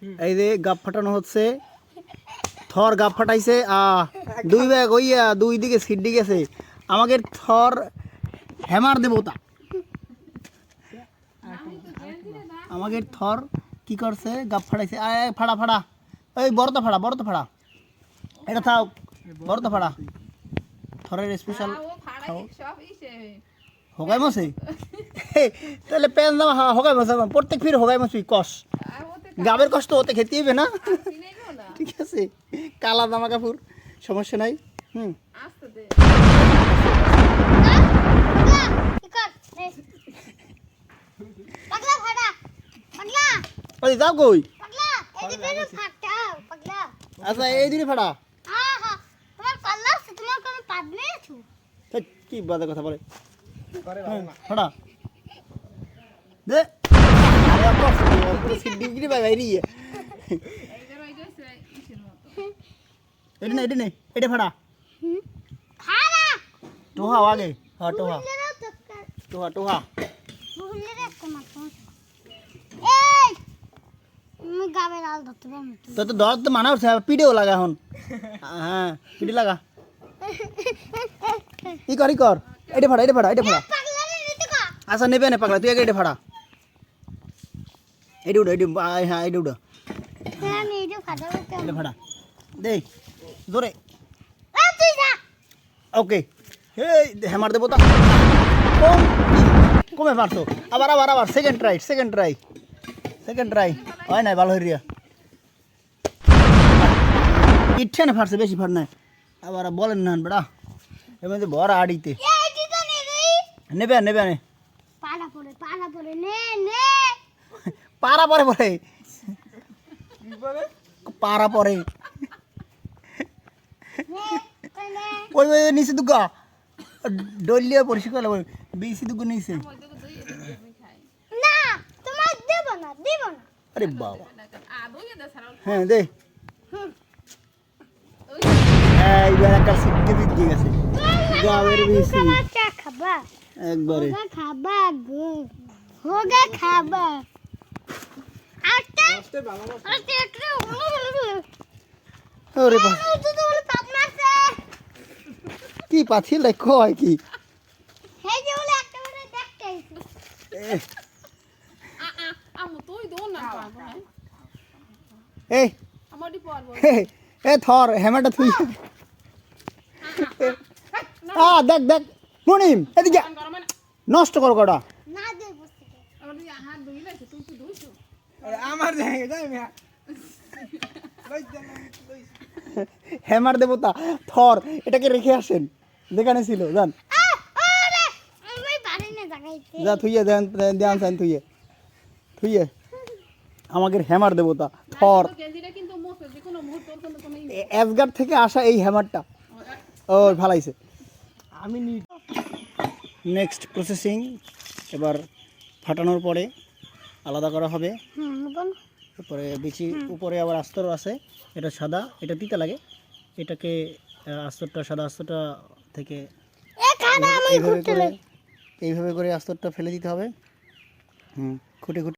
এই যে গাপ ফাটানো হচ্ছে, থর গাপ ফাটাইছে, দুই ব্যাগ হইয়া দুই দিকে সিডি গেছে। আমাদের থর হ্যামার দেবতা, আমাদের থর কি করছে, গাপ ফাটাইছে। ফাড়া ফাড়া, ওই বড়তো ফাড়া, বড়তো ফাড়া, এটা থাও, বড়তো ফাড়া, থরের স্পেশাল হগাই মাছে। তাহলে প্যান দাম হগাই মাছ, প্রত্যেক ফির হগাই মাছ কষ, গাবের কষ্ট হতে খেতে হবে না। ঠিক আছে, কালা জামা কাপড়, সমস্যা নাই। ওই যাও কই? আচ্ছা এই দিনে ফাড়া কি বাজে কথা বলে, ফাড়া দে। এটা ফাড়া টোহা আগে, হ্যাঁ টোহা টোহা টোহা। তো তো দর তো মানা হচ্ছে, পিঠেও লাগা এখন। হ্যাঁ পিঠে লাগা, ই কর ই কর, এটা ফাড়া, এটা ফাড়া, এটা ফাড়া। আচ্ছা নেবে না পাগলা, তুই আগে এটা ফাড়া, এটা উঠো, এটা হ্যাঁ এটা উঠো, এটা ফাড়া দে জোরে। ওকে, হ্যামার দেবো তা কম কমে পারতো। আবার আবার আবার second try, second try, second try হয় নাই, ভালো হইয়া ইচ্ছে না ফাটছে, বেশি ফাট নাই। আবার বলেন না বেড়া, এমনি ভরা আড়িতে নেবে নেবে নে পাড়া পরে পরে পাড়া পরে ওই ওই নিচে দুগা ডলিয়া পরিষ্কার বেশি দুগো নিচে। আরে বাবা, হ্যাঁ দে এইবার একটা সিদ্ধি দিতে গেছে গাবের বেশি একবারে খাবা গো হোগা খাবা ওরে বাবা কি পাথিল দেখো হয় কি এই যে বলে একটা করে দেখতে আইছি আমু তুই দোন না পারবো না এই আমাডি পারবো এ থর হেমাটা তুই দেখ দেখ মুনিম এদিকে নষ্ট কর কটা না দে বসতে আমার হাত ধুই লাইছে তুই তো ধুইছো আমার দেখে যাই মিয়া হেমার দেবতা থর, এটাকে রেখে আসেন, দেখানে ছিল জান যা থুইয়ে দেন দেন সাইন থুইয়ে থুইয়ে আমাদের হেমার দেবতা থর, অ্যাসগার্ড থেকে আসা এই হ্যামারটা ও ভালাইছে। আমি নেক্সট প্রসেসিং, এবার ফাটানোর পরে আলাদা করা হবে। তারপরে বেশি উপরে আবার আস্তর আছে, এটা সাদা, এটা তিতা লাগে, এটাকে আস্তরটা সাদা আস্তরটা থেকে এইভাবে করে আস্তরটা ফেলে দিতে হবে। খুঁটে খুঁটে